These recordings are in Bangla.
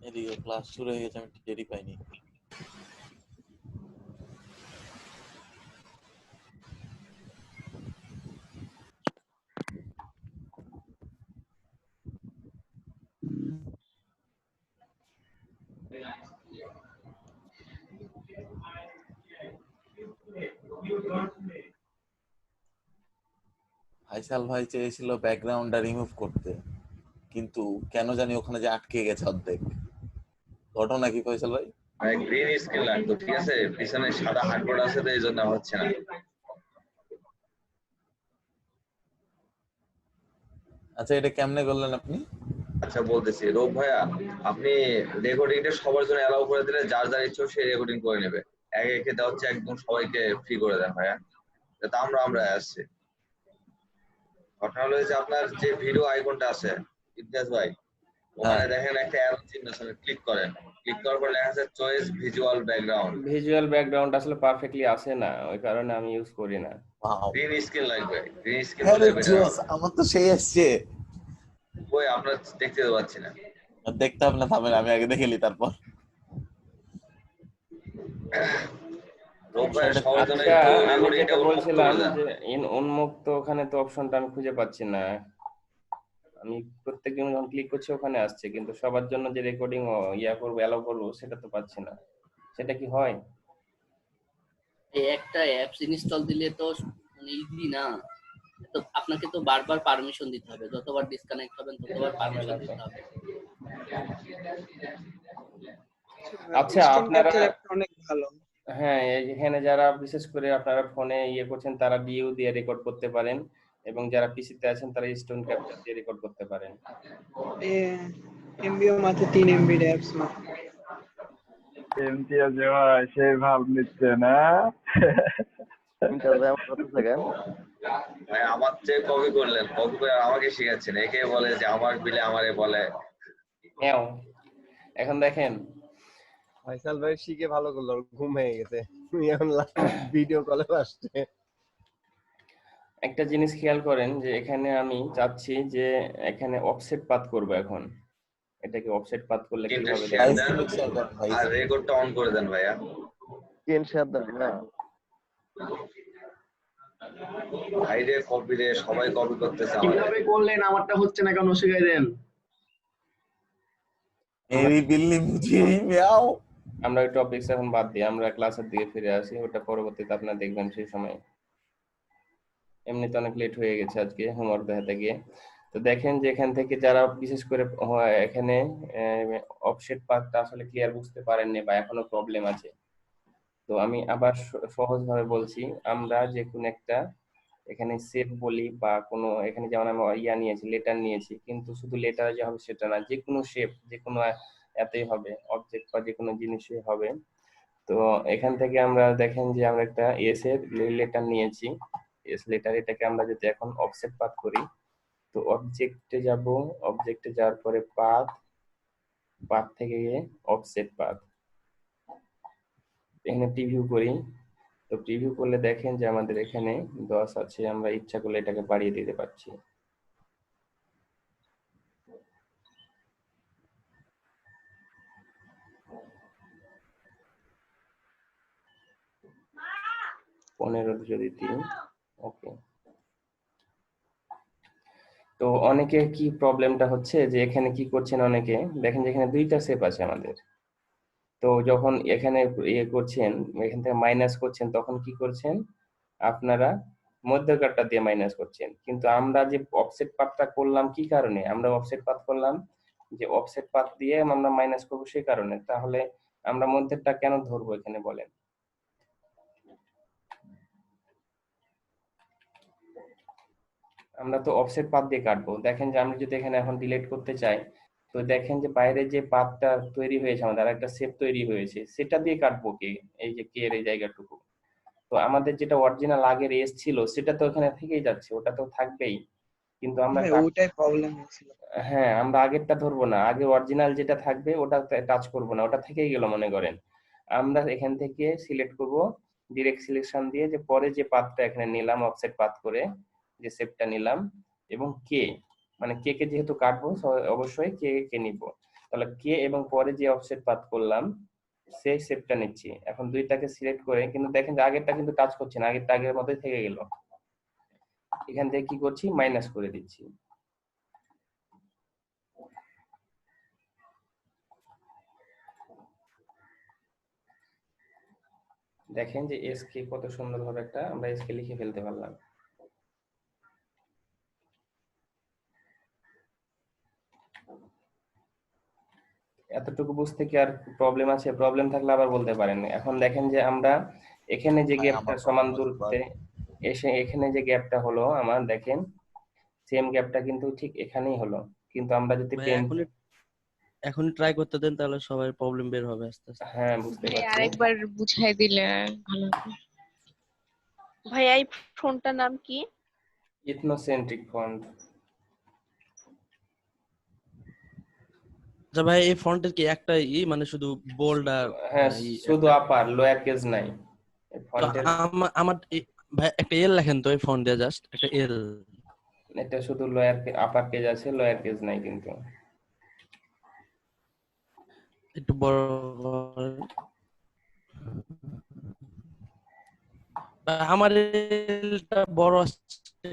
এদিকে ক্লাস শুরু হয়ে গেছে, আমি টেরই পাইনি। ফাইসাল ভাই চেয়েছিল ব্যাকগ্রাউন্ডটা রিমুভ করতে, কিন্তু কেন জানি ওখানে যে আটকে গেছে অর্ধেক। ঘটনা কি ফয়সাল ভাই? গ্রিন স্ক্রিন লাগতো, ঠিক আছে, পিছনে সাদা হার্ডবোর্ড আছে তো এই জন্য হচ্ছে না। আচ্ছা, এটা কেমনে করলেন আপনি? আচ্ছা বলতেছি, রোব ভাইয়া, আপনি রেকর্ডিংটা সবার জন্য অ্যালাউ করে দিলে যার যার ইচ্ছে সে রেকর্ডিং করে নেবে। একে একে দেওয়া হচ্ছে, একদম সবাইকে ফ্রি করে দেন ভাইয়া, তা আমরা আসছি। ঘটনা হলো যে আপনার যে ভিডিও আইকনটা আছে ইমতিয়াজ ভাই, ওখানে দেখেন একটা অ্যারো চিহ্ন আছে, ক্লিক করেন। ক্লিক করার পর লেখা আছে choice visual background. Visual background আসলে পারফেক্টলি আসে না, ওই কারণে আমি ইউজ করি না। গ্রিন স্ক্রিন লাগবে, গ্রিন স্ক্রিন আরে হলে বেটার। জোস, আমার তো সেই আসছে। ওই আপনার দেখতে পাচ্ছি না। দেখতে হবে না, থামেন আমি আগে দেখে নি তারপর। আচ্ছা, আমি যেটা বলছিলাম যে উন্মুক্ত, ওখানে তো অপশনটা আমি খুঁজে পাচ্ছি না। আমি প্রত্যেকদিন যখন ক্লিক করছি ওখানে আসছে, কিন্তু সবার জন্য যে রেকর্ডিং ইয়া করবো, অ্যালাউ করবো, সেটা তো পাচ্ছি না। সেটা কি হয়? এই একটা অ্যাপস ইনস্টল দিলে তো ইজি না, তো আপনাকে তো বারবার পারমিশন দিতে হবে, যতবার ডিসকানেক্ট হবেন ততবার পারমিশন দিতে হবে। আচ্ছা, আপনারা অনেক ভালো। হ্যাঁ, এখানে যারা বিশেষ করে আপনারা ফোনে ইয়ে করছেন তারা ডিইউ দিয়ে রেকর্ড করতে পারেন, এবং যারা পিসিতে আছেন তারা স্টোন ক্যাপচার দিয়ে রেকর্ড করতে পারেন। এমবিও মাত্র 3 এমবি অ্যাপস মাত্র। এমটিএস ভাই সেই ভাব নিচ্ছে না। ভাই আমার চেয়ে কপি করলেন, কপি করে আমাকে শিখাচ্ছেন, একে বলে যে আমার বিলে আমারে বলে। এখন দেখেন ফয়সাল ভাই শিখে ভালো করলো, ঘুম হয়ে গেছে, এখন ভিডিও কলে আসছে। একটা জিনিস খেয়াল করেন যে এখানে আমি চাচ্ছি যে এখানে অফসেট পাথ করব। এখন এটাকে অফসেট পাথ করলে কিভাবে আর রেকর্ডটা অন করে দেন ভাইয়া। স্ক্রিন শেয়ার দেন না ভাইরে, কপি রে, সবাই কপি করতেছে। কিভাবে করলেন? আমারটা হচ্ছে না কেন, শিখাই দেন। মেরি বিল্লি মুঝে মিয়াও। আমরা ওই টপিকস এখন বাদ দিই, আমরা ক্লাসের দিকে ফিরে আসি, ওটা পরবর্তীতে আপনারা দেখবেন সেই সময়। এমনিতে অনেক লেট হয়ে গেছে আজকে হোমওয়ার্ক দেখাতে গিয়ে। তো দেখেন যে এখান থেকে যারা বিশেষ করে এখানে অফসেট পাথটা আসলে ক্লিয়ার বুঝতে পারেননি বা এখনো প্রবলেম আছে, তো আমি আবার সহজভাবে বলছি। আমরা যে কোনো একটা এখানে শেপ বলি বা কোনো, এখানে যেমন আমি ইয়া নিয়েছি, লেটার নিয়েছি, কিন্তু শুধু লেটার যে হবে সেটা না, যে কোনো শেপ, যে কোনো এতেই হবে, অবজেক্ট বা যে কোনো জিনিসই হবে। তো এখান থেকে আমরা দেখেন যে আমরা একটা এস এর লেটার নিয়েছি, এস লেটার, এটাকে আমরা যদি এখন অফসেট পাথ করি, তো অবজেক্টে যাব, অবজেক্টে যাওয়ার পরে পাথ, পাথ থেকে গিয়ে অফসেট পাথ, এখানে প্রিভিউ করি। তো প্রিভিউ করলে দেখেন যে আমাদের এখানে 10 আছে, আমরা ইচ্ছা করলে এটাকে বাড়িয়ে দিতে পারছি। পনেরো যদি দিই, ওকে। তো অনেকে কি প্রবলেমটা হচ্ছে যে এখানে কি করছেন, অনেকে দেখেন যে এখানে দুইটা শেপ আছে আমাদের, তো যখন এখানে ইয়ে করছেন, এখান থেকে মাইনাস করছেন, তখন কি করছেন আপনারা, মধ্যকারটা দিয়ে মাইনাস করছেন। কিন্তু আমরা যে অফসেট পাথটা করলাম, কি কারণে আমরা অফসেট পাথ করলাম, যে অফসেট পাথ দিয়ে আমরা মাইনাস করবো সেই কারণে। তাহলে আমরা মধ্যেরটা কেন ধরবো এখানে বলেন? আমরা তো অফসেট পাথ দিয়ে কাটবো। দেখেন যে আমরা যদি এখানে এখন ডিলিট করতে চাই, তো দেখেন যে বাইরে যে পাথটা তৈরি হয়েছে আমাদের, আরেকটা শেপ তৈরি হয়েছে, সেটা দিয়ে কাটবো কি, এই যে কে এর এই জায়গাটুকু। তো আমাদের যেটা অরিজিনাল আগের এস ছিল সেটা তো এখানে থেকেই যাচ্ছে, ওটা তো থাকবেই। কিন্তু আমরা ভাই ওইটাই প্রবলেম হয়েছিল। হ্যাঁ, আমরা আগেরটা ধরবো না, আগে অরিজিনাল যেটা থাকবে ওটা টাচ করবো না, ওটা থেকেই গেল মনে করেন। আমরা এখান থেকে সিলেক্ট করব ডিরেক্ট সিলেকশন দিয়ে, যে পরে যে পাথটা এখানে নিলাম অফসেট পাথ করে যে শেপটা নিলাম, এবং কে মানে কে কে যেহেতু কাটবো অবশ্যই কে কে নিব, তাহলে কে এবং পরে যে অফসেট পাথ করলাম সেই শেপটা নিচ্ছি। এখন দুইটাকে সিলেক্ট করে, কিন্তু দেখেন যে আগেরটা কিন্তু টাচ করছে না, আগেরটা আগের মতোই থেকে গেল। এখান থেকে কি করছি, মাইনাস করে দিচ্ছি। দেখেন যে এস কে কত সুন্দরভাবে একটা আমরা এস কে লিখে ফেলতে পারলাম। এতটুকু বুঝতে কি আর প্রবলেম আছে? প্রবলেম থাকলে আবার বলতে পারেন। এখন দেখেন যে আমরা এখানে যে ভাই, গ্যাপটা আমার সমান problem হচ্ছে দূরত্বে এসে এখানে যে গ্যাপটা হলো আমার, দেখেন সেম গ্যাপটা কিন্তু ঠিক এখানেই হলো, কিন্তু আমরা যদি ভাই পেন এখনই ট্রাই করতে দেন, তাহলে সবার প্রবলেম বের হবে আস্তে আস্তে। হ্যাঁ বুঝতে ভাই পারছি। আরেকবার বুঝাই দিলে ভালো হতো। ভাই এই ফোনটার নাম কি? ইথনোসেন্ট্রিক ফন্ট। আচ্ছা ভাই, এই ফন্টের কি একটা মানে শুধু বোল্ড আর হ্যাঁ, শুধু একটা? আপার লোয়ার কেস নাই এই তো ফন্টের। আমার ভাই একটা এল লেখেন তো এই ফন্টে, জাস্ট একটা এল। এটা শুধু লোয়ার আপার কেস আছে, লোয়ার কেস নাই কিন্তু। একটু বড় করেন। আমার এলটা বড় আসছে,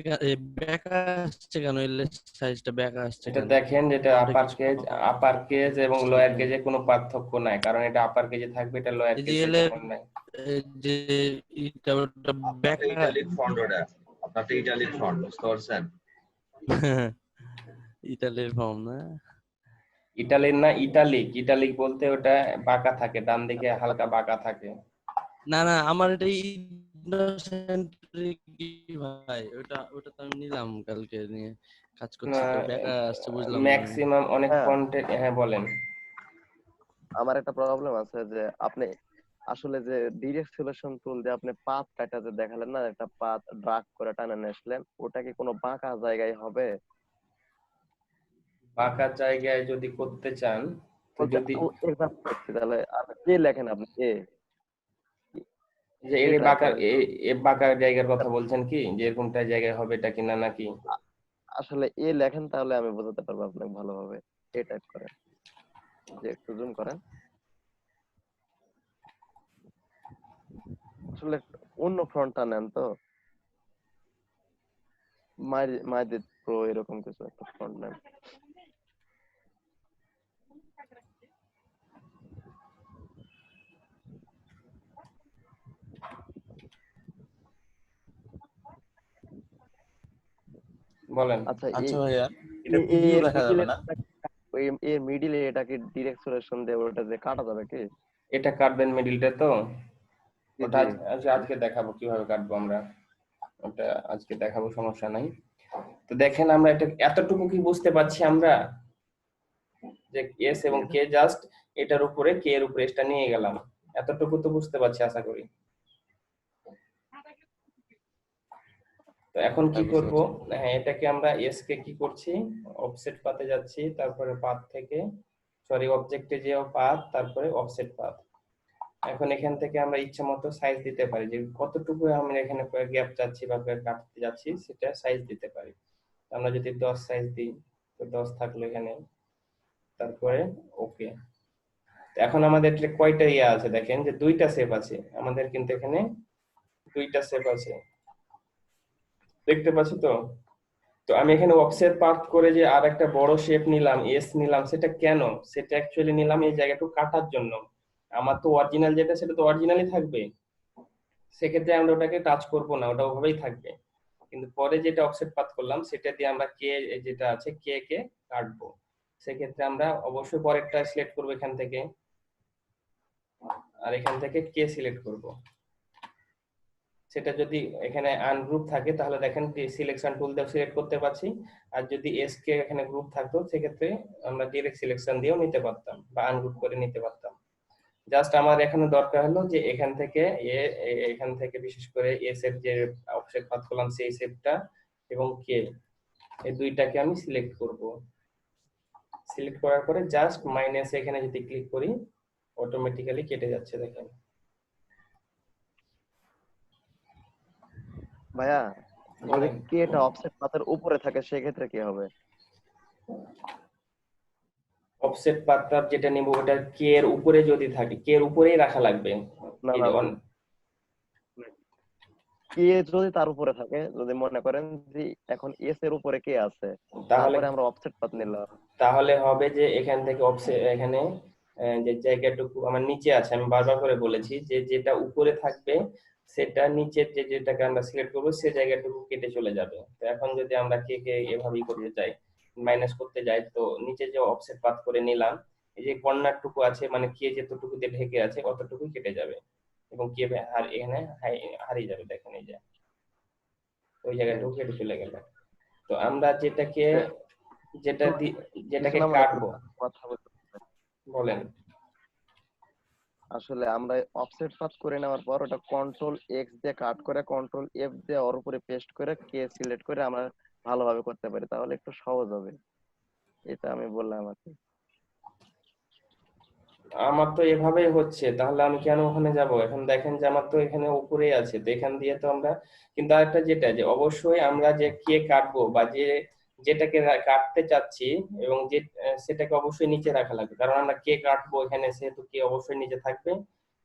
বেকা আসছে কেন? এল সাইজটা বেকা আসছে এটা কেন? দেখেন যেটা ফন্টে আপার কিছু কেজ, আপার কেজ এবং ছিল লোয়ার কিনা? কেজে কোনো পার্থক্য নাই, কারণ এটা আপার কেজে থাকবে, এটা লোয়ার এই যে কেজে এলে তেমন নাই। যে এটা ওটা আপনারটা বেকা। ইটালিক ফন্ট, ওটা আপনারটা ইটালিক ফন্ট, বুঝতে পারছেন? ইতালির ফর্ম না? ইটালির না, ইটালিক। ইটালিক বলতে ওটা বাঁকা থাকে, ডান দিকে হালকা বাঁকা থাকে। না না, আমার এটা ইন্ডোসেন্ট্রিক ভাই, ওটা তো আমি নিলাম কালকে, নিয়ে কাজ করছি, তো বেকা আসছে বুঝলাম না আমি। ম্যাক্সিমাম অনেক হ্যাঁ, ফন্টে, হ্যাঁ বলেন। আমার একটা প্রবলেম আছে যে আপনি আসলে যে ডিরেক্ট সিলেকশন টুল দিয়ে আপনি পাথ কাটা যে দেখালেন না, একটা পাথ ড্রাগ করে টানে নিয়ে আসলেন, ওটা কি কোনো বাঁকা জায়গায় হবে? বাঁকা জায়গায় যদি করতে চান তো বলতে যদি এক্সাম্পল দিচ্ছি, তাহলে আপনি কে লেখেন, আপনি কে যে কে এই ট্রাই বাঁকা করেন? এই বাঁকা জায়গার কথা বলছেন কি, যে এরকমটা জায়গায় হবে এটা কিনা নাকি? আসলে এ লেখেন, তাহলে আমি বোঝাতে পারবো আপনাকে ভালোভাবে। এ টাইপ করেন, যে একটু জুম করেন। আসলে অন্য ফ্রন্টটা নেন তো, মাইদিত প্রো এরকম কিছু একটা ফ্রন্ট নেন। বলেন। আচ্ছা, আচ্ছা ভাইয়া, এটা প্রিভিউ এর দেখা যাবে মিডিলে না? এর মিডিলে এটাকে ডিরেক্ট সিলেকশন দিয়ে ওটা যে কাটা যাবে কি? এটা কাটবেন মিডিলটা তো? জি ওটা জি। আজকে দেখাবো কিভাবে কাটবো আমরা, ওটা আজকে দেখাবো, সমস্যা নাই। তো দেখেন আমরা এটা এতটুকু কি বুঝতে পারছি আমরা, যে এস এবং কে জাস্ট এটার উপরে, কে এর উপরে এটা নিয়ে গেলাম, এতটুকু তো বুঝতে পারছি আশা করি। তো এখন কি হ্যাঁ, বুঝতে করব, পারছি। হ্যাঁ এটাকে আমরা এস কে কি করছি, অফসেট পাতে যাচ্ছি, তারপরে পাথ থেকে সরি অবজেক্টে যে পাথ, তারপরে অফসেট পাথ। এখন এখান থেকে আমরা ইচ্ছা মতো সাইজ দিতে পারি, যে কতটুকু আমরা এখানে গ্যাপ চাচ্ছি বা কাটতে যাচ্ছি সেটা সাইজ দিতে পারি। আমরা যদি 10 সাইজ দিই তো 10 থাকলো এখানে, তারপরে ওকে। এখন আমাদের কয়টা ইয়া আছে, দেখেন যে দুইটা শেপ আছে আমাদের, কিন্তু এখানে দুইটা শেপ আছে, দেখতে পাচ্ছি তো? তো আমি এখানে অফসেট পাথ করে যে আর একটা বড় শেপ নিলাম, এস নিলাম, সেটা কেন? সেটা অ্যাকচুয়ালি নিলাম এই জায়গাটুকু কাটার জন্য। আমার তো অরিজিনাল যেটা সেটা তো অরিজিনালি থাকবে, সেক্ষেত্রে আমরা ওটাকে টাচ করব না, ওটা ওভাবেই থাকবে। কিন্তু পরে যেটা অফসেট পাথ করলাম সেটা দিয়ে আমরা কে যেটা আছে কে কে কাটবো, সেক্ষেত্রে আমরা অবশ্যই পরেরটা সিলেক্ট করবো এখান থেকে, আর এখান থেকে কে সিলেক্ট করব। সেটা যদি এখানে আনগ্রুপ থাকে তাহলে দেখেন সিলেকশন টুল দিয়ে সিলেক্ট করতে পারছি, আর যদি এস কে এখানে গ্রুপ থাকতো সেক্ষেত্রে আমরা ডিরেক্ট সিলেকশন দিয়েও নিতে পারতাম বা আনগ্রুপ করে নিতে পারতাম। জাস্ট আমার এখানে দরকার হলো যে এখান থেকে এখান থেকে বিশেষ করে এস এর যে অফসেট পাথ করলাম সেই শেপটা এবং কে এই দুইটাকে আমি সিলেক্ট করব। সিলেক্ট করার পরে জাস্ট মাইনাস এখানে যদি ক্লিক করি অটোমেটিক্যালি কেটে যাচ্ছে দেখেন। ভাইয়া যদি বলেন। কে এটা অফসেট পাতের উপরে থাকে সেক্ষেত্রে কি হবে? অফসেট পাথটা যেটা নেব ওটা কে এর উপরে যদি থাকে, কে এর উপরেই রাখা লাগবে। না না কে যদি তার উপরে থাকে, যদি মনে করেন যে এখন এস এর উপরে কে আছে, তাহলে তারপরে আমরা অফসেট পাত নিলাম, তাহলে হবে যে এখান থেকে অফসেট এখানে যে জায়গাটুকু আমার নিচে আছে, আমি বারবার করে বলেছি যে যেটা উপরে থাকবে সেটা নিচের যেটাকে আমরা সিলেক্ট করবো সে জায়গাটুকু কেটে চলে যাবে। তো এখন যদি আমরা কে কে এভাবেই করতে চাই, মাইনাস করতে যাই, তো নিচে যে অফসেট পাথ করে নিলাম, এই যে কর্নার টুকু আছে মানে কে যতটুকু দিয়ে ঢেকে আছে অতটুকুই কেটে যাবে এবং কে এখানে হারিয়ে যাবে। দেখেন এই যে ওই জায়গাটুকু কেটে চলে গেল। তো আমরা যেটাকে যেটাকে কাটবো, কথা বলতে বলেন। আসলে আমরা অফসেট পাথ করে নেওয়ার পর ওটা কন্ট্রোল এক্স দিয়ে কাট করে কন্ট্রোল এফ দিয়ে ওর উপরে পেস্ট করে কে সিলেক্ট করে আমরা ভালোভাবে করতে পারি, তাহলে একটু সহজ হবে। এটা আমি বললাম আর কি। আমার তো এভাবেই হচ্ছে, তাহলে আমি কেন ওখানে যাব? এখন দেখেন যে আমার তো এখানে উপরেই আছে, তো এখান দিয়ে তো আমরা, কিন্তু আরেকটা যেটা যে অবশ্যই আমরা যে কে কাটবো বা যেটাকে কাটতে চাচ্ছি এবং যে সেটাকে অবশ্যই নিচে রাখা লাগবে, কারণ আমরা কে কাটবো এখানে সেহেতু কে অবশ্যই নিচে থাকবে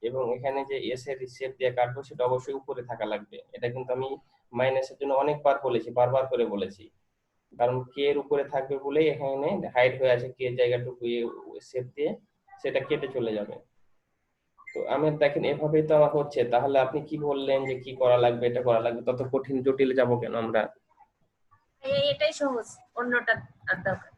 এবং এখানে যে এস এর শেপ দিয়ে কাটবো সেটা অবশ্যই উপরে থাকা লাগবে। এটা কিন্তু আমি মাইনাসের জন্য অনেকবার বলেছি, বারবার করে বলেছি, কারণ কে এর উপরে থাকবে বলেই এখানে হাইড হয়ে আছে কে জায়গাটুকু শেপ দিয়ে সেটা কেটে চলে যাবে। তো আমি দেখেন এভাবেই তো আমার হচ্ছে, তাহলে আপনি কি বললেন যে কি করা লাগবে, এটা করা লাগবে, তত কঠিন জটিলে যাব কেন আমরা? এটাই সহজ, অন্যটা আর দরকার।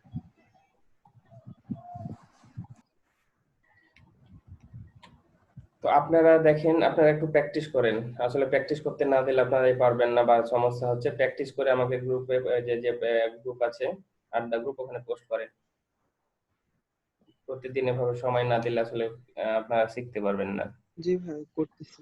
তো আপনারা দেখেন, আপনারা একটু প্র্যাকটিস করেন, আসলে প্র্যাকটিস করতে না দিলে আপনারাই পারবেন না বা সমস্যা হচ্ছে। প্র্যাকটিস করে আমাকে গ্রুপে যে যে গ্রুপ আছে আড্ডা গ্রুপ, ওখানে পোস্ট করেন। প্রতিদিন এভাবে সময় না দিলে আসলে আপনারা শিখতে পারবেন না। জি ভাই করতেছি।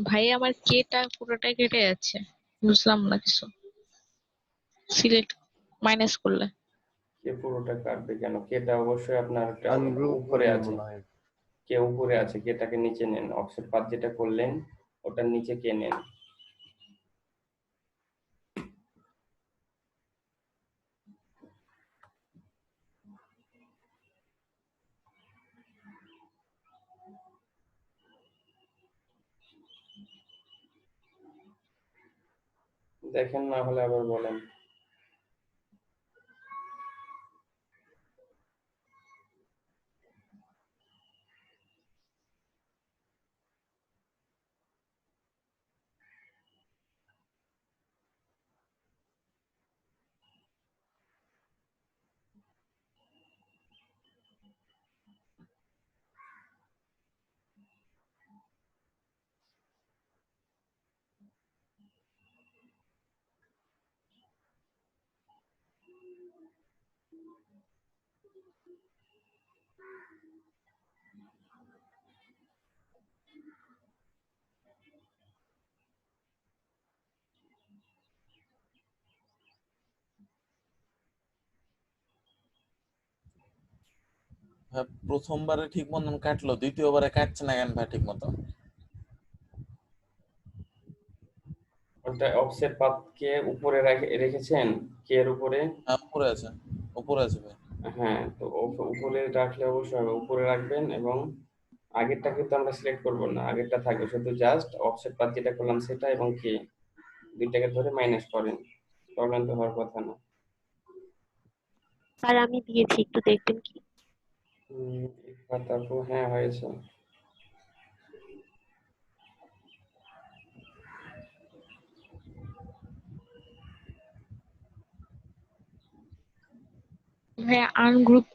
ভাই আমার কেটা পুরোটাই কেটে যাচ্ছে, বুঝলাম না কিছু সিলেক্ট মাইনাস করলে। কে পুরোটা কাটবে কেন? কেটা অবশ্যই আপনার একটা আনগ্রুপ উপরে করলে আছে, মনে হয়। কে উপরে আছে, কেটাকে নিচে নেন, অফসেট পাথ যেটা করলেন ওটার নিচে কে নেন। দেখেন না হলে আবার বলেন। ভাই প্রথমবারে ঠিক মতন কাটলো, দ্বিতীয়বারে কাটছে না কেন ভাই ঠিক মতো? ওটা অফসেট পাথকে উপরে রেখেছেন, কে এর উপরে? হ্যাঁ উপরে আছে, উপরে আছে ভাই। হ্যাঁ, তো উপরে রাখলে অবশ্যই হবে, উপরে রাখবেন এবং আগেরটা কিন্তু আমরা সিলেক্ট করব না, আগেরটা থাকবে, শুধু জাস্ট অফসেট পাথ যেটা করলাম সেটা এবং কে দুইটাকে ধরে মাইনাস করেন, প্রবলেম তো হওয়ার কথা না। স্যার আমি দিয়েছি, একটু দেখবেন কি? তারপর হ্যাঁ হয়েছে। ভাইয়া আনগ্রুপ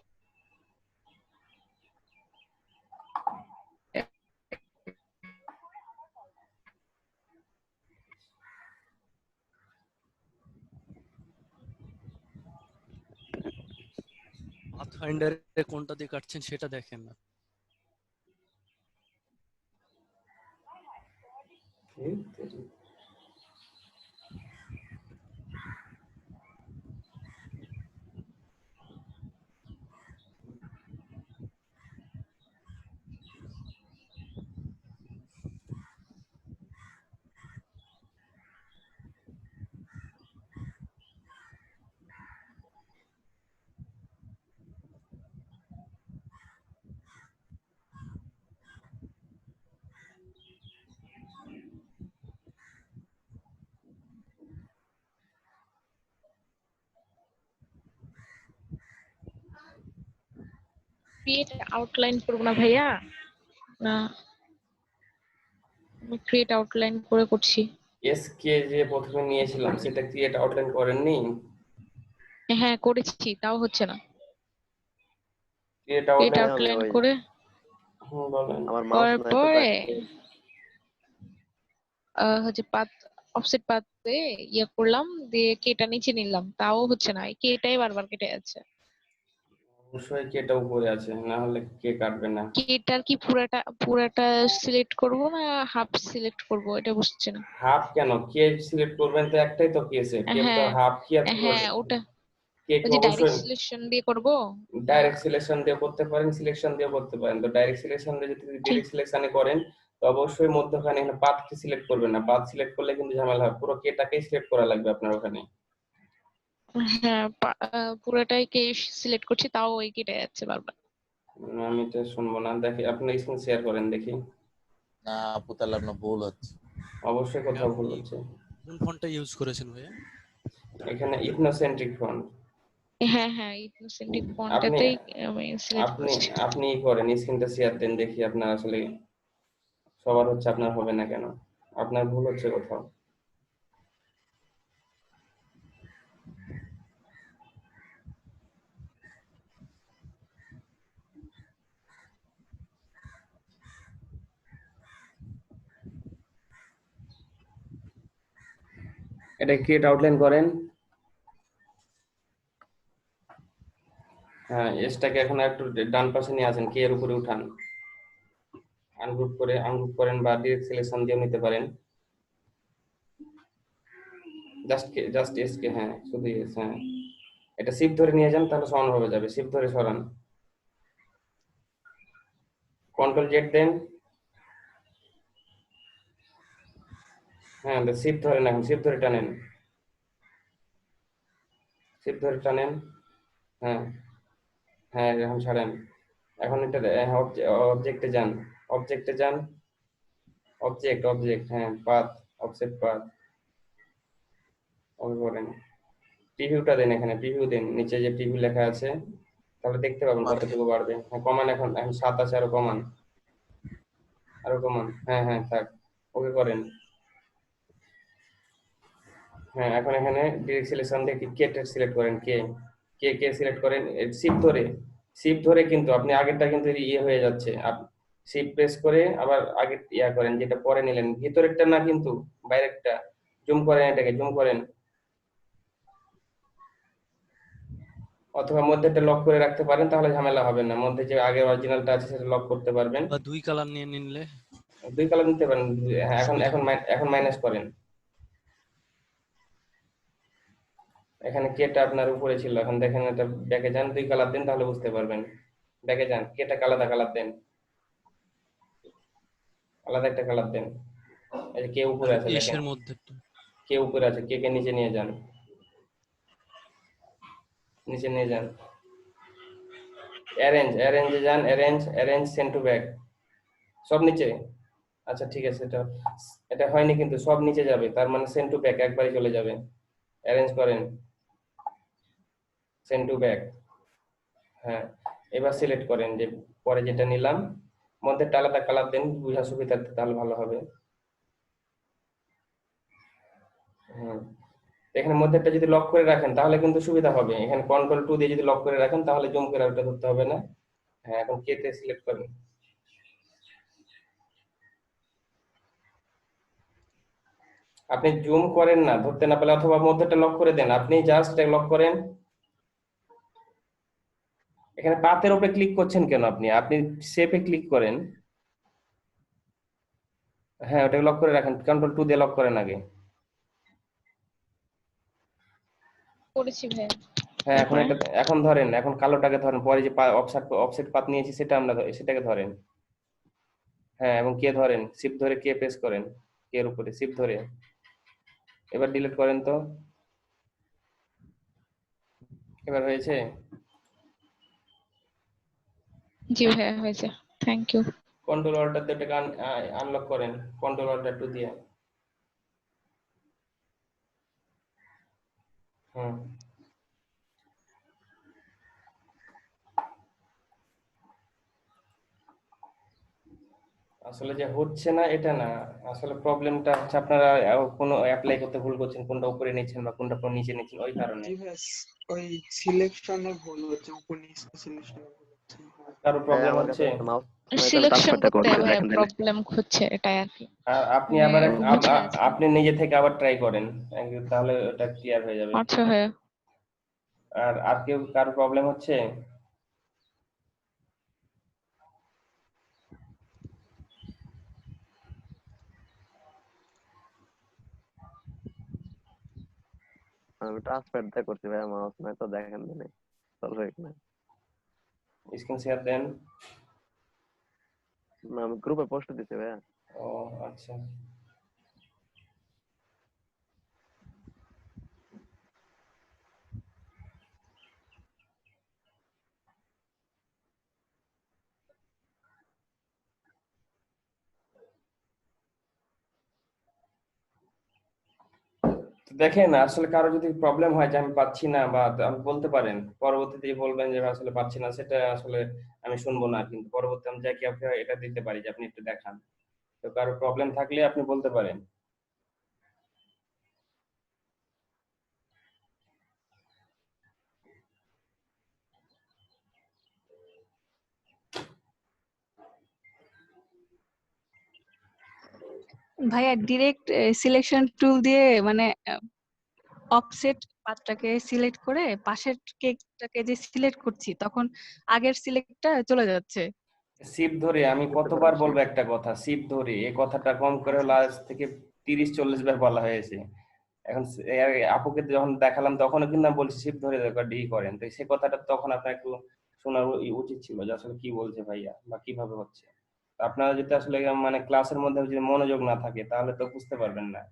পাথফাইন্ডারে কোনটা দিয়ে কাটছেন সেটা দেখেন না। ক্রিয়েট আউটলাইন করব না ভাইয়া, না আমি ক্রিয়েট আউটলাইন করে করছি। এসকে যে প্রথমে নিয়েছিলাম সেটা ক্রিয়েট আউটলাইন করেননি? হ্যাঁ করেছি, তাও হচ্ছে না। ক্রিয়েট ক্রিয়েট আউটলাইন আউটলাইন করে বলেন। আমার মাউস করার না একটু পরে কাটছে। হচ্ছে পাত অফসেট পাতে ইয়ে করলাম, দিয়ে কেটা নিচে নিলাম, তাও হচ্ছে না, কেটাই বারবার কেটে যাচ্ছে। অবশ্যই কেটা উপরে আছে, না হলে কে কাটবে না। কেটার কি পুরাটা সিলেক্ট করব না হাফ সিলেক্ট করব, এটা বুঝছি না। হাফ কেন? কে সিলেক্ট করবেন তো একটাই তো কেস, কে তো হ্যাঁ হাফ কি আর হ্যাঁ ওটা কে ওই কি যে ডাইরেক্ট অবশ্যই সিলেকশন দিয়ে করব। ডাইরেক্ট সিলেকশন দিয়ে করতে পারেন, সিলেকশন দিয়ে করতে পারেন। তো ডাইরেক্ট সিলেকশন দিয়ে যদি ডাইরেক্ট সিলেকশনে করেন তো অবশ্যই মধ্যখানে এখানে পাথকে সিলেক্ট করবেন না, পাথ সিলেক্ট করলে কিন্তু ঝামেলা হবে, পুরো কেটাকেই সিলেক্ট করা লাগবে আপনার ওখানে। হ্যাঁ পুরোটাই কে সিলেক্ট করছি, তাও ওই কেটে যাচ্ছে বারবার। আমি তো শুনবো না, দেখি আপনার স্ক্রিন শেয়ার করেন দেখি। না আপু তাহলে আপনার ভুল হচ্ছে। অবশ্যই কোথাও ভুল হচ্ছে। কোন ফন্টটা ইউজ করেছেন ভাইয়া? এখানে ইথনোসেন্ট্রিক ফন্ট। হ্যাঁ হ্যাঁ ইথনোসেন্ট্রিক আপনি ফন্টটাতেই আমি সিলেক্ট আপনি করছি। আপনি করেন, স্ক্রিনটা শেয়ার দেন দেখি আপনার আসলে সবার হচ্ছে, আপনার হবে না কেন? আপনার ভুল হচ্ছে কোথাও। এটা ক্রিয়েট আউটলাইন করেন। হ্যাঁ এসটাকে এখন একটু ডান পাশে নিয়ে আসেন, কে এর উপরে উঠান। আনগ্রুপ করেন বা ডিরেক্ট সিলেকশন দিয়ে নিতে পারেন। জাস্ট এস কে, হ্যাঁ শুধু এস, হ্যাঁ এটা শিফট ধরে নিয়ে যান তাহলে সমান ভাবে যাবে, শিফট ধরে সরান, কন্ট্রোল জেড দেন, হ্যাঁ শিফট ধরেন, এখন শিফট ধরে টানেন, শিফট ধরে টানেন, হ্যাঁ হ্যাঁ এখন ছাড়েন। এখন এটা অবজেক্টে যান, অবজেক্ট হ্যাঁ পাথ, অফসেট পাথ ওকে করেন। প্রিভিউটা দেন, এখানে প্রিভিউ দেন, নিচে যে প্রিভিউ লেখা আছে তাহলে দেখতে পাবেন কতটুকু বাড়বে। হ্যাঁ কমান, এখন 7 আছে, আরো কমান, হ্যাঁ হ্যাঁ থাক, ওকে করেন। হ্যাঁ এখন এখানে ডিরেক্ট সিলেকশন থেকে কে সিলেক্ট করেন, কে সিলেক্ট করেন, শিফট ধরে কিন্তু আপনি আগেরটা কিন্তু ইয়ে হয়ে যাচ্ছে, শিফট প্রেস করে আবার আগে ইয়া করেন যেটা পরে নিলেন, ভিতরেরটা না কিন্তু বাইরেরটা, জুম করেন, এটাকে জুম করেন, অথবা মধ্যেটা লক করে রাখতে পারেন, তাহলে ঝামেলা হবে না, মধ্যে যে আগের অরিজিনালটা আছে সেটা লক করতে পারবেন। বা 2 কালার নিয়ে নিলে 2 কালার নিতে পারেন, হ্যাঁ এখন মাইনাস করেন, এখানে কেটা আপনার উপরে ছিল, এখন দেখেন এটা ব্যাকে যান, 2 কালার দেন তাহলে বুঝতে পারবেন, ব্যাকে যান, কেটা আলাদা কালার দেন, আলাদা একটা কালার দেন, এই যে কে উপরে আছে দেখেন, এর মধ্যে কে উপরে আছে, কে নিচে নিয়ে যান, নিচে নিয়ে যান, অ্যারেঞ্জে যান, অ্যারেঞ্জ সেন্ড টু ব্যাক, সব নিচে, আচ্ছা ঠিক আছে, এটা হয়নি কিন্তু সব নিচে যাবে, তার মানে সেন্ড টু ব্যাক একবারই চলে যাবে, অ্যারেঞ্জ করেন, সেন্ড টু ব্যাক, হ্যাঁ এবার সিলেক্ট করেন যে পরে যেটা নিলাম, মধ্যে আলাদা কালার দেন, বুঝা সুবিধার্থে তাহলে ভালো হবে। এখানে মধ্যেটা যদি লক করে রাখেন তাহলে কিন্তু সুবিধা হবে, এখানে কন্ট্রোল 2 দিয়ে যদি লক করে রাখেন তাহলে জুম করে ওটা ধরতে হবে না। হ্যাঁ এখন কে তে সিলেক্ট করেন, আপনি জুম করেন না, ধরতে না পারলে অথবা মধ্যেটা লক করে দেন, আপনি জাস্ট লক করেন, এখানে পাতের উপরে ক্লিক করছেন কেন, আপনি শেপে ক্লিক করেন, হ্যাঁ ওটাকে লক করে রাখেন, কন্ট্রোল 2 দিয়ে লক করেন আগে, করেছি ভাইয়া। হ্যাঁ এখন ধরেন, এখন কালোটাকে ধরেন, পরে যে অফসেট পাত নিয়েছি সেটাকে ধরেন, হ্যাঁ এবং কে ধরেন, শিফট ধরে কে প্রেস করেন, এর উপরে শিফট ধরে, এবার ডিলিট করেন তো, এবার হয়েছে, জি ভাইয়া হয়েছে, থ্যাংক ইউ। কন্ট্রোল অল্টার দিয়ে এটাকে আনলক করেন, কন্ট্রোল অল্টার 2 দিয়ে, হুম আসলে যে হচ্ছে না এটা না, আসলে প্রবলেমটা হচ্ছে আপনারা কোনো অ্যাপ্লাই করতে ভুল করছেন, কোনটা উপরে নিচ্ছেন বা কোনটা নিচে নিচ্ছেন, ওই কারণে ওই সিলেকশনে ভুল হচ্ছে, উপর নিচে সিলেকশনে ভুল হচ্ছে। কারো প্রবলেম হচ্ছে, সিলেকশন করতে ভাইয়া প্রবলেম হচ্ছে, এটাই আর কি। আর আপনি আবার আপনি নিজে থেকে আবার ট্রাই করেন, তাহলে ওটা ক্লিয়ার হয়ে যাবে। আচ্ছা ভাইয়া। আর কেউ কারো প্রবলেম হচ্ছে, আমি ট্রান্সফার দিয়ে করছি ভাই, মাউস নাই তো দেখেন দিনে চলবে কিনা, স্ক্রিন শেয়ার দেন, না আমি গ্রুপে পোস্ট দিছি ভাইয়া। ও আচ্ছা দেখেন, আসলে কারো যদি প্রবলেম হয় যে আমি পাচ্ছি না বা আমি বলতে পারেন, পরবর্তীতে বলবেন যে আসলে পাচ্ছি না, সেটা আসলে আমি শুনবো না, কিন্তু পরবর্তী আমি যাকে এটা দিতে পারি যে আপনি একটু দেখান, তো কারো প্রবলেম থাকলে আপনি বলতে পারেন। ভাইয়া ডিরেক্ট সিলেকশন টুল দিয়ে মানে অফসেট পাথটাকে সিলেক্ট করে পাশের কেকটাকে যে সিলেক্ট করছি তখন আগের সিলেক্টটা চলে যাচ্ছে, শিপ ধরে আমি কতবার বলবো একটা কথা, শিপ ধরে এই কথাটা কম করে হলো আজ থেকে 30-40 বার বলা হয়েছে। এখন আপুকে যখন দেখালাম তখনও কিন্তু আমি বলছি শিপ ধরে ডি করেন, তো সেই কথাটা তখন আপনার একটু শোনার উচিত ছিল যে আসলে কি বলছে ভাইয়া বা কিভাবে হচ্ছে। আপনারা যদি আসলে মানে ক্লাসের মধ্যে যদি মনোযোগ না থাকে তাহলে তো বুঝতে পারবেন না।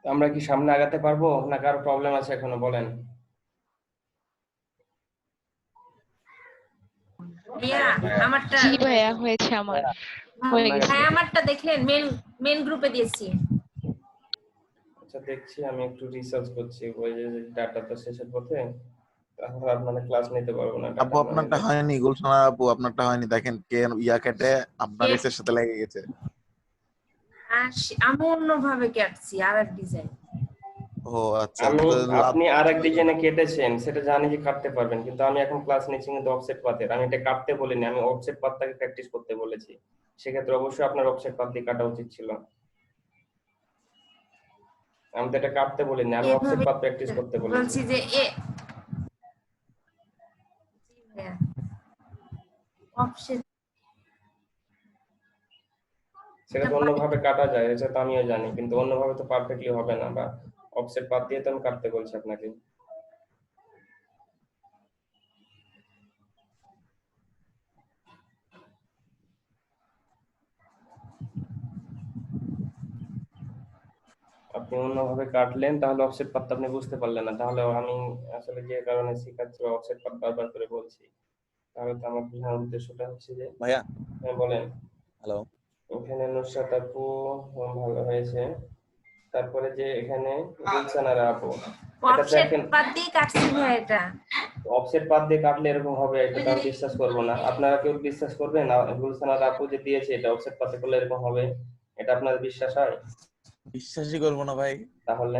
আমরা কি সামনে আগাতে পারবো না কারো প্রবলেম আছে এখনো বলেন? ভাইয়া আমারটা জি ভাইয়া হয়েছে আমার, হয়ে গেছে। ভাই আমারটা দেখলেন মেন গ্রুপে দিয়েছি। আচ্ছা দেখছি, আমি একটু রিসার্চ করছি ওই যে ডাটা তো শেষের পথে, তাহলে আপনাদের ক্লাস নিতে পারবো না। আপু আপনারটা হয়নি, গুলশানা আপু আপনারটা হয়নি, দেখেন কে ইয়া কেটে আপনার এসের সাথে লেগে গেছে। আমি অন্যভাবে কাটছি আর এক ডিজাইন। ও আচ্ছা, আমি আপনি আরেক ডিজাইনে কেটেছেন সেটা জানি যে কাটতে পারবেন, কিন্তু আমি এখন ক্লাস নিচ্ছি কিন্তু অফসেট পাথের, আমি এটা কাটতে বলিনি, আমি অফসেট পাথটাকে প্র্যাকটিস করতে বলেছি। সেক্ষেত্রে অবশ্যই আপনার অফসেট পাথ দিয়ে কাটা উচিত ছিল। আমি তো এটা কাটতে বলিনি, আমি অফসেট পাথ প্র্যাকটিস করতে বলেছি। বলছি যে অফসেট সেটা তো অন্যভাবে কাটা যায়, এটা তো আমিও জানি, কিন্তু অন্যভাবে তো পারফেক্টলি হবে না, বা অফসেট পাথ দিয়ে তো আমি কাটতে বলছি আপনাকে। আপনি অন্যভাবে কাটলেন তাহলে অফসেট পাথটা আপনি বুঝতে পারলেন না, তাহলে আমি আসলে যে কারণে শেখাচ্ছি বা অফসেট পাথ বারবার করে বলছি, তাহলে তো আমার বোঝার উদ্দেশ্যটা হচ্ছে যে ভাইয়া। হ্যাঁ বলেন। হ্যালো। এখানে নুসরাত আপু ভালো হয়েছে, তারপরে যে এখানে গুলশানার আপু, এটা অফসেট দেখেন পাত দিয়ে কাটছি ভাই এটা। অফসেট পাথ দিয়ে কাটলে এরকম হবে এটা তো আমি বিশ্বাস করব না। আপনারা কেউ বিশ্বাস করবেন না গুলশানার আপু যে দিয়েছে এটা অফসেট পাথে করলে এরকম হবে? এটা আপনাদের বিশ্বাস হয়? বিশ্বাসই করবো না ভাই। তাহলে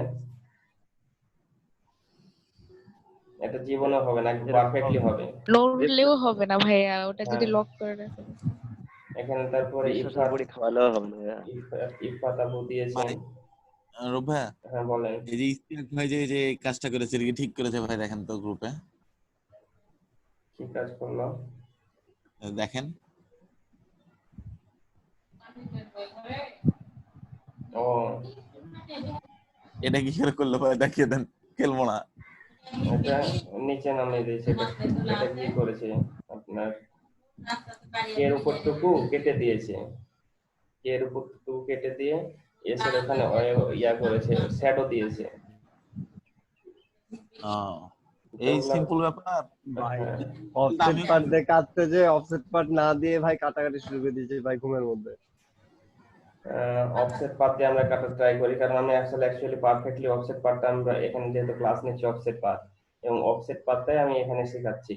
এটা জীবনে হবে না, একদম পারফেক্টলি হবে। নড়লেও হবে না ভাইয়া, ওটা যদি লক করে রাখেন। এখানে তারপরে বিশ্বাসের বড়ি খাওয়ালেও হবে না ভাইয়া। ইফাত আপু দিয়েছেন। রূপ ভাইয়া, হ্যাঁ বলেন। এই যে ইসতিহাক ভাই যে কাজটা করেছে এটা কি ঠিক করেছে ভাই? দেখেন তো গ্রুপে কি কাজ করলো দেখেন। ও এটা কি করে করলো ভাই? দেখিয়ে দেন, খেলবো না। এটা নিচে নামিয়ে দিয়েছে। এটা কি করেছে আপনার এর উপরটুকু কেটে দিয়েছে, এর উপরটুকু কেটে দিয়ে এসে ওখানে ইয়া করেছে, শ্যাডো দিয়েছে। এই সিম্পল ব্যাপার ভাই। অফসেট পার্ট দিয়ে কাটতে যে অফসেট পার্ট না দিয়ে ভাই কাটাকাটি শুরু করে দিয়েছে ভাই ঘুমের মধ্যে। অফসেট পাথ দিয়ে আমরা কাটা ট্রাই করি, কারণ আমি অ্যাকচুয়ালি পারফেক্টলি অফসেট পাথটা আমরা এখানে যেহেতু ক্লাস নিচ্ছি অফসেট পাথ, এবং অফসেট পাথটাই আমি এখানে শেখাচ্ছি,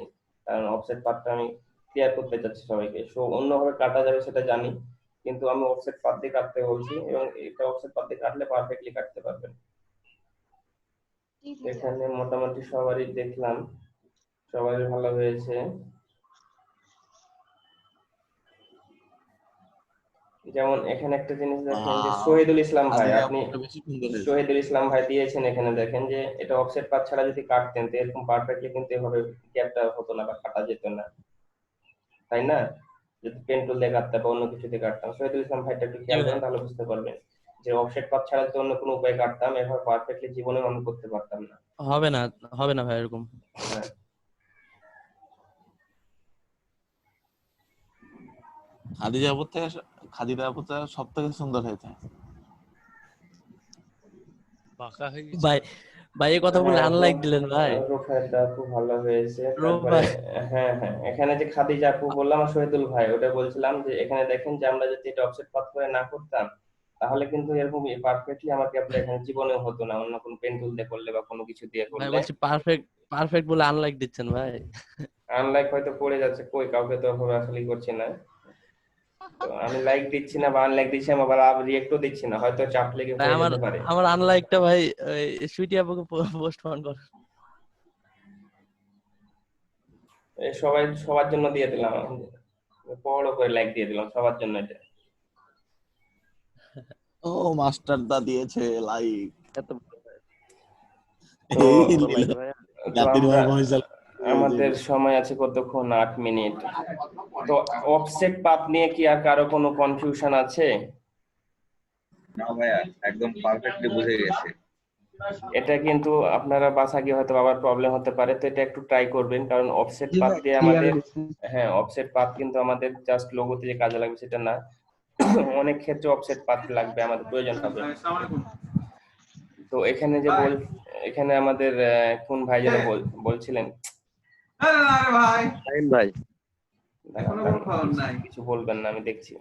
কারণ অফসেট পাথটা আমি ক্লিয়ার করতে চাচ্ছি সবাইকে। সো অন্যভাবে কাটা যাবে সেটা জানি, কিন্তু আমি অফসেট পাথ দিয়ে কাটতে বলছি, এবং এটা অফসেট পাথ দিয়ে কাটলে পারফেক্টলি কাটতে পারবেন। এখানে মোটামুটি সবারই দেখলাম, সবারই ভালো হয়েছে। যেমন এখানে একটা জিনিস দেখেন যে শহীদুল ইসলাম ভাই, আপনি শহীদুল ইসলাম ভাই দিয়েছেন এখানে দেখেন যে এটা অফসেট পাথ ছাড়া যদি কাটতেন তো এরকম পারফেক্টলি কিন্তু এভাবে গ্যাপটা হতো না বা কাটা যেত না, তাই না? যদি পেন টুল দিয়ে কাটতাম বা অন্য কিছু দিয়ে কাটতাম। শহীদুল ইসলাম ভাইটা একটু খেয়াল করেন তাহলে বুঝতে পারবেন যে অফসেট পাথ ছাড়া যদি অন্য কোনো উপায় কাটতাম এভাবে পারফেক্টলি জীবনে অন্য করতে পারতাম না। হবে না, হবে না ভাই এরকম। হ্যাঁ। খাদিজা আপুর থেকে সব থেকে সুন্দর হয়েছে ভাই। ভাই এই কথা বলে আনলাইক দিলেন ভাই। রুফায়দা আপু ভালো হয়েছে। তারপরে হ্যাঁ এখানে যে খাদিজা আপু বললাম আর শহীদুল ভাই, ওটা বলছিলাম যে এখানে দেখেন যে আমরা যদি এটা অফসেট পাথ করে না করতাম তাহলে কিন্তু এরকম পারফেক্টলি আমাকে আপনি এখানে জীবনেও হতো না, অন্য কোনো পেন টুল দিয়ে করলে বা কোনো কিছু দিয়ে ভাই করলে। বলছি পারফেক্ট বলে আনলাইক দিচ্ছেন ভাই। আনলাইক হয়তো পড়ে যাচ্ছে, কই কাউকে তো ওভাবে আসলে করছি না, তো আমি লাইক দিচ্ছি না বা আনলাইক দিচ্ছি, আমি আবার রিঅ্যাক্টও দিচ্ছি না, হয়তো চাপ লেগে হয়ে যেতে পারে। আমার আনলাইকটা ভাই সুইটি আপুকে পোস্টপোন কর। সবার জন্য দিয়ে দিলাম, বড় করে লাইক দিয়ে দিলাম সবার জন্য এটা। ও মাস্টারদা দিয়েছে লাইক। এত তো এই বড় নিল লাইক ভাইয়া। জাতির আমরা ভাই ফয়সাল। আমাদের সময় আছে কতক্ষণ? 8 মিনিট। তো অফসেট পাথ নিয়ে কি আর কারো কোনো কনফিউশন আছে? না ভাইয়া, একদম পারফেক্টলি বুঝে গেছে। এটা কিন্তু আপনারা বাসা গিয়ে হয়তো আবার প্রবলেম হতে পারে, তো এটা একটু ট্রাই করবেন, কারণ অফসেট জি পাথ ভাই, দিয়ে ক্লিয়ার আমাদের, হয়েছে। হ্যাঁ অফসেট পাথ কিন্তু আমাদের জাস্ট লোগোতে যে কাজে লাগবে সেটা না, অনেক ক্ষেত্রে অফসেট পাথ লাগবে, আমাদের প্রয়োজন হবে। তো এখানে যে এখানে আমাদের কোন ভাই যেন বলছিলেন, শাহিন ভাই, কিছু বলবেন না, আমি দেখছি।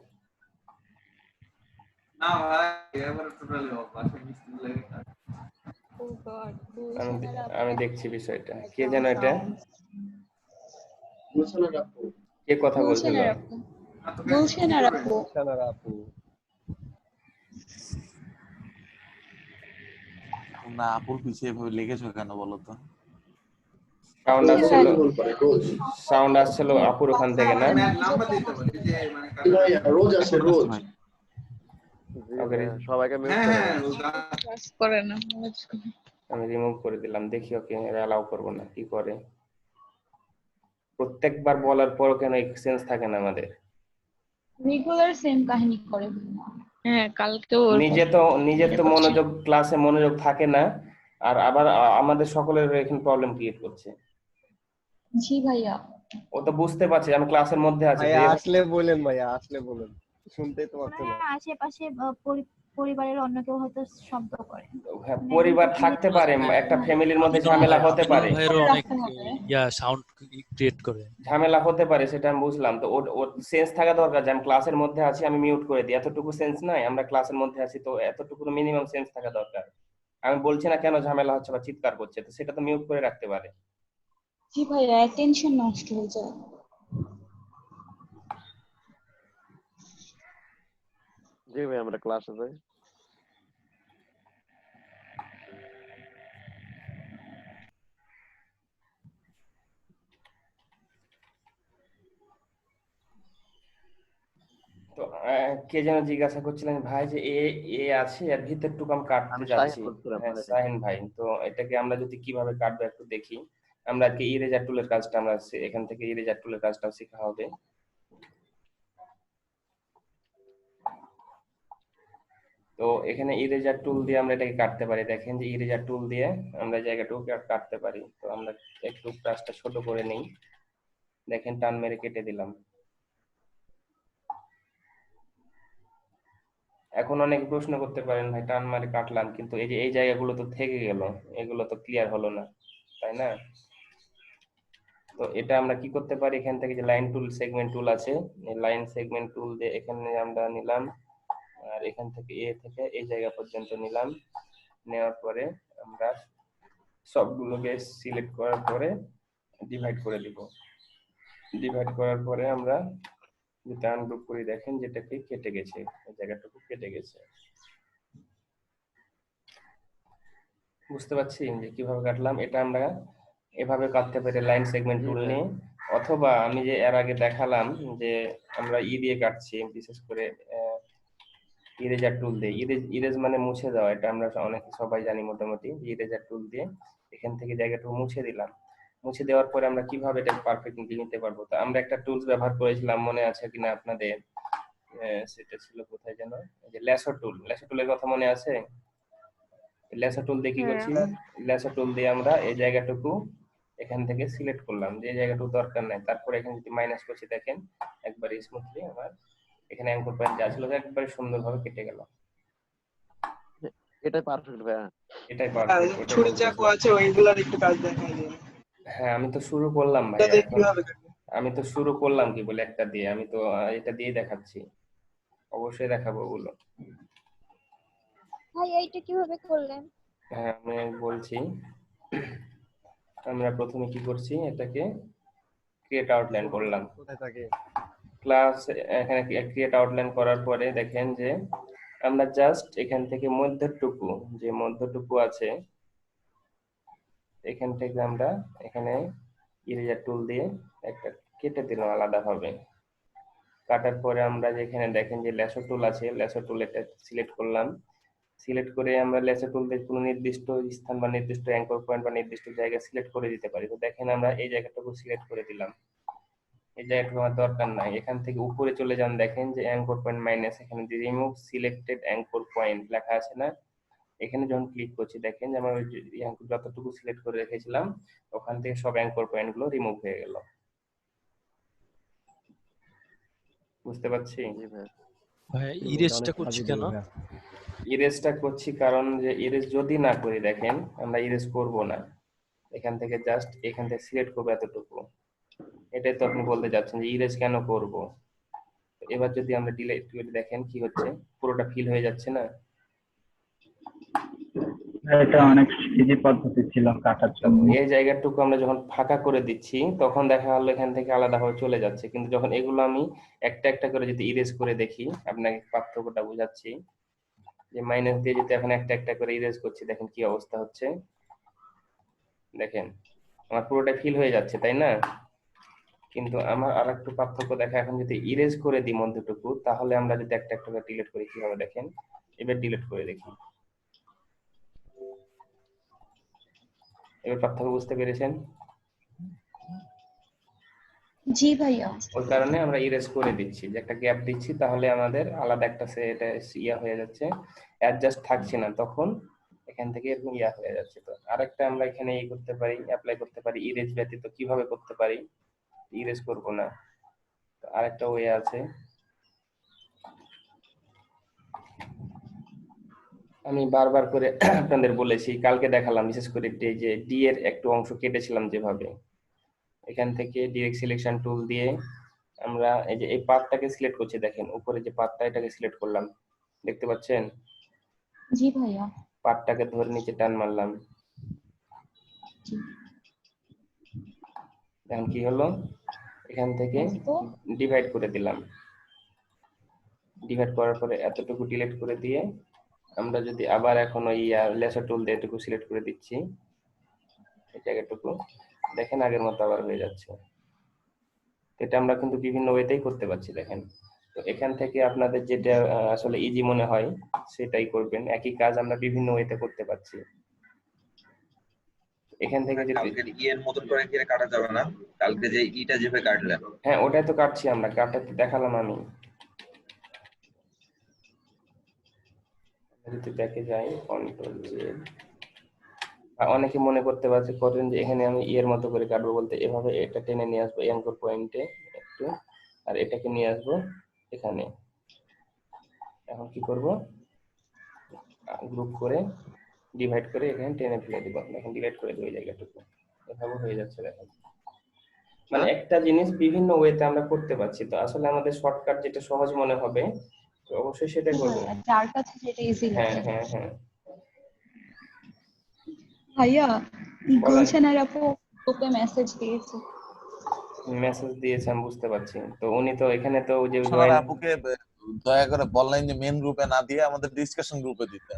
আমি দেখছি বিষয়টা। কে যেন এটা, কে কথা বলছিল? গুলশানের আপু। না আপুর পিছিয়ে এভাবে লেগেছো কেন বলো তো? সাউন্ড আসছিল আপুর ওখান থেকে না? রোজ আসে রোজ। সবাইকে মিউট করে দেন। আমি রিমুভ করে দিলাম, দেখি ওকে অ্যালাউ করব না কি করে। প্রত্যেকবার বলার পরও কেন এক্সচেঞ্জ থাকে না আমাদের? রেগুলার সেম কাহিনী করে। হ্যাঁ, কালকেও নিজের তো মনোযোগ, ক্লাসে মনোযোগ থাকে না, আর আবার আমাদের সকলের এখানে প্রবলেম ক্রিয়েট করছে। জি ভাইয়া, ও তো বুঝতে পারছে আমি ক্লাসের মধ্যে আছি। ভাইয়া আসলে বলেন, ভাইয়া আসলে বলেন, শুনতেই তো পাচ্ছি না। আশেপাশে পরিবারের অন্য কেউ হয়তো শব্দ করে। হ্যাঁ, পরিবার থাকতে পারে, একটা ফ্যামিলির মধ্যে ঝামেলা হতে পারে, অনেক সাউন্ড ক্রিয়েট করে, ঝামেলা হতে পারে, সেটা আমি বুঝলাম। তো ওর সেন্স থাকা দরকার যে আমি ক্লাসের মধ্যে আছি, আমি মিউট করে দিই। এতটুকু সেন্স নাই, আমরা ক্লাসের মধ্যে আছি, তো এতটুকু মিনিমাম সেন্স থাকা দরকার। আমি বলছি না কেন ঝামেলা হচ্ছে বা চিৎকার করছে, তো সেটা তো মিউট করে রাখতে পারে। জি ভাইয়া, অ্যাটেনশন নষ্ট হয়ে যায়। জি ভাই, আমরা ক্লাসে যাই। তো কে যেন জিজ্ঞাসা করছিলেন ভাই যে এ আছে এর ভিতরটুকু আমি কাটতে যাচ্ছি। হ্যাঁ শাহিন ভাই, তো এটাকে আমরা যদি কিভাবে কাটবো একটু দেখি। আমরা আজকে ইরেজার টুলের কাজটা আমরা এখান থেকে ইরেজার টুলের কাজটাও শেখা হবে। তো এখানে ইরেজার টুল দিয়ে আমরা এটাকে কাটতে পারি। দেখেন যে ইরেজার টুল দিয়ে আমরা জায়গাটুকু কাটতে পারি। তো আমরা একটু কাজটা ছোট করে নেই, দেখেন টান মেরে কেটে দিলাম। এখন অনেক প্রশ্ন করতে পারেন ভাই টান মারে কাটলাম, কিন্তু এই যে এই জায়গাগুলো তো থেকে গেল, এগুলো তো ক্লিয়ার হলো না, তাই না? তো এটা আমরা কি করতে পারি, এখান থেকে যে লাইন টুল সেগমেন্ট টুল আছে, এই লাইন সেগমেন্ট টুল দিয়ে এখানে আমরা নিলাম, আর এখান থেকে এ থেকে এই জায়গা পর্যন্ত নিলাম। নেওয়ার পরে আমরা সবগুলোকে সিলেক্ট করার পরে ডিভাইড করে দিব। ডিভাইড করার পরে আমরা যেটা আনগ্রুপ করি, দেখেন যেটাকে কেটে গেছে, এই জায়গাটুকু কেটে গেছে। বুঝতে পারছি যে কিভাবে কাটলাম। এটা আমরা এভাবে কাটতে পারি লাইন সেগমেন্ট টুল নিয়ে, অথবা আমি যে এর আগে দেখালাম যে আমরা দিয়ে কাটছি, বিশেষ করে ইরেজার টুল দিয়ে। ইরেজ মানে মুছে দেওয়া, এটা আমরা অনেক সবাই জানি মোটামুটি। ইরেজার টুল দিয়ে এখান থেকে জায়গাটুকু মুছে দিলাম। মুছে দেওয়ার পরে আমরা কিভাবে এটা পারফেক্টলি নিতে পারবো? তো আমরা একটা টুলস ব্যবহার করেছিলাম, মনে আছে কিনা আপনাদের? সেটা ছিল কোথায় যেন, যে ল্যাসো টুল। ল্যাসো টুলের কথা মনে আছে? ল্যাসো টুল দিয়ে কি করছি, ল্যাসো টুল দিয়ে আমরা এই জায়গাটুকু এখান থেকে সিলেক্ট করলাম, যে জায়গাটুকু দরকার নাই। তারপরে এখানে যদি মাইনাস করছি, দেখেন একবারে স্মুথলি আমার এখানে অ্যাঙ্কর পয়েন্ট যা ছিল একবারে সুন্দরভাবে কেটে গেল। এটাই পারফেক্ট ভাইয়া, এটাই পারফেক্ট। ছুরি চাকু আছে ওইগুলার একটু কাজ দেখাই দিন। হ্যাঁ আমি তো শুরু করলাম ভাই, আমি তো শুরু করলাম কি বলে একটা দিয়ে, আমি তো এটা দিয়ে দেখাচ্ছি, অবশ্যই দেখাবো ওগুলো। ভাই এইটা কিভাবে করলেন? হ্যাঁ আমি বলছি। আমরা প্রথমে কি করছি, এটাকে ক্রিয়েট আউটলাইন করলাম। ক্লাস এখানে ক্রিয়েট আউটলাইন করার পরে দেখেন যে আমরা জাস্ট এখান থেকে মধ্যটুকু, যে মধ্যটুকু আছে এখান থেকে আমরা এখানে ইরেজার টুল দিয়ে একটা কেটে দিলাম আলাদাভাবে। কাটার পরে আমরা যেখানে দেখেন যে ল্যাসো টুল আছে, ল্যাসো টুল এটা সিলেক্ট করলাম। সিলেক্ট করে আমরা ল্যাসো টুল দিয়ে কোনো নির্দিষ্ট স্থান বা নির্দিষ্ট অ্যাঙ্কর পয়েন্ট বা নির্দিষ্ট জায়গা সিলেক্ট করে দিতে পারি। তো দেখেন আমরা এই জায়গাটুকু সিলেক্ট করে দিলাম, এই জায়গাটুকু আমার দরকার নাই। এখান থেকে উপরে চলে যান, দেখেন যে অ্যাঙ্কর পয়েন্ট মাইনাস, এখানে রিমুভ সিলেক্টেড অ্যাঙ্কর পয়েন্ট লেখা আছে না, এখানে যখন ক্লিক করছি দেখেন যে আমার যতটুকু সিলেক্ট করে রেখেছিলাম ওখান থেকে সব অ্যাঙ্কর পয়েন্ট গুলো রিমুভ হয়ে গেল। বুঝতে পারছি? ভাই ইরেজটা করছি কেন? ইরেজটা করছি কারণ যে ইরেজ যদি না করি, দেখেন আমরা ইরেজ করব না, এখান থেকে জাস্ট এখান থেকে সিলেক্ট করবো এতটুকু। এটাই তো আপনি বলতে যাচ্ছেন যে ইরেজ কেন করব। এবার যদি আমরা ডিলিট করে দেখেন কি হচ্ছে, পুরোটা ফিল হয়ে যাচ্ছে না। এটা অনেক ইজি পদ্ধতি ছিল কাটার জন্য। এই জায়গাটুকু আমরা যখন ফাঁকা করে দিচ্ছি তখন দেখা হলো এখান থেকে আলাদাভাবে চলে যাচ্ছে, কিন্তু যখন এগুলো আমি একটা একটা করে যদি ইরেজ করে দেখি, আপনাকে পার্থক্যটা বোঝাচ্ছি, যে মাইনাস দিয়ে যদি এখন একটা একটা করে ইরেজ করছি, দেখেন কি অবস্থা হচ্ছে। দেখেন আমার পুরোটা ফিল হয়ে যাচ্ছে, তাই না? কিন্তু আমার আর একটু পার্থক্য দেখা, এখন যদি ইরেজ করে দিই মধ্যটুকু, তাহলে আমরা যদি একটা একটা করে ডিলিট করি কি হবে দেখেন। এবার ডিলিট করে দেখি, এবার পার্থক্য বুঝতে পেরেছেন? জি ভাইয়া। ওই কারণে আমরা ইরেজ করে দিচ্ছি, যে একটা গ্যাপ দিচ্ছি, তাহলে আমাদের আলাদা একটা এটা ইয়া হয়ে যাচ্ছে, অ্যাডজাস্ট থাকছে না, তখন এখান থেকে এরকম ইয়া হয়ে যাচ্ছে। তো আরেকটা আমরা এখানে ই করতে পারি, অ্যাপ্লাই করতে পারি ইরেজ ব্যতীত। কিভাবে করতে পারি? ইরেজ করব না, তো আরেকটা ওয়ে আছে। আমি বারবার করে আপনাদের বলেছি, কালকে দেখালাম, বিশেষ করে যে ডি এর একটু অংশ কেটেছিলাম যেভাবে, এখান থেকে ডিরেক্ট সিলেকশন টুল দিয়ে আমরা এই যে এই পার্টটাকে সিলেক্ট করছি, দেখেন উপরে যে পার্টটা, এটাকে সিলেক্ট করলাম, দেখতে পাচ্ছেন? জি ভাইয়া। পার্টটাকে ধরে নিচে টান মারলাম, এখন কি হলো, এখান থেকে ডিভাইড করে দিলাম। ডিভাইড করার পরে এতটুকু ডিলিট করে দিয়ে আমরা যদি আবার এখন ওই লেসার টুল দিয়ে এটুকু সিলেক্ট করে দিচ্ছি, এই জায়গাটুকু দেখেন আগের মতো আবার হয়ে যাচ্ছে। এটা আমরা কিন্তু বিভিন্ন ওয়েতেই করতে পারছি, দেখেন। তো এখান থেকে আপনাদের যেটা আসলে ইজি মনে হয় সেটাই করবেন, একই কাজ আমরা বিভিন্ন ওয়েতে করতে পারছি। এখান থেকে কালকে ই এর মতন করে কি কাটা যাবে না? কালকে যে ইটা যেভাবে কাটলেন, হ্যাঁ ওটাই তো কাটছি আমরা, কাটাতে দেখালাম আমি। যদি ব্যাকে যাই, কন্ট্রোল জেড, অনেকে মনে করতে পারছে করেন যে এখানে আমি ইয়ের মতো করে কাটবো, বলতে এভাবে এটা টেনে নিয়ে আসবো অ্যাঙ্কর পয়েন্টে একটু, আর এটাকে নিয়ে আসবো এখানে। এখন কি করব, গ্রুপ করে ডিভাইড করে এখানে টেনে ফেলে দিব, এখন ডিভাইড করে দেব এই জায়গাটুকু, এভাবে হয়ে যাচ্ছে। দেখেন মানে একটা জিনিস বিভিন্ন ওয়েতে আমরা করতে পারছি। তো আসলে আমাদের শর্টকাট যেটা সহজ মনে হবে তো অবশ্যই সেটা করব। যার কাছে যেটা ইজি লাগে। হ্যাঁ হ্যাঁ হ্যাঁ। ভাইয়া গুলশানের আপু গ্রুপে মেসেজ দিয়েছে। মেসেজ দিয়েছে, আমি বুঝতে পারছি। তো উনি তো এখানে তো যে আপুকে দয়া করে বললেন যে মেন গ্রুপে না দিয়ে আমাদের ডিসকাশন গ্রুপে দিতে।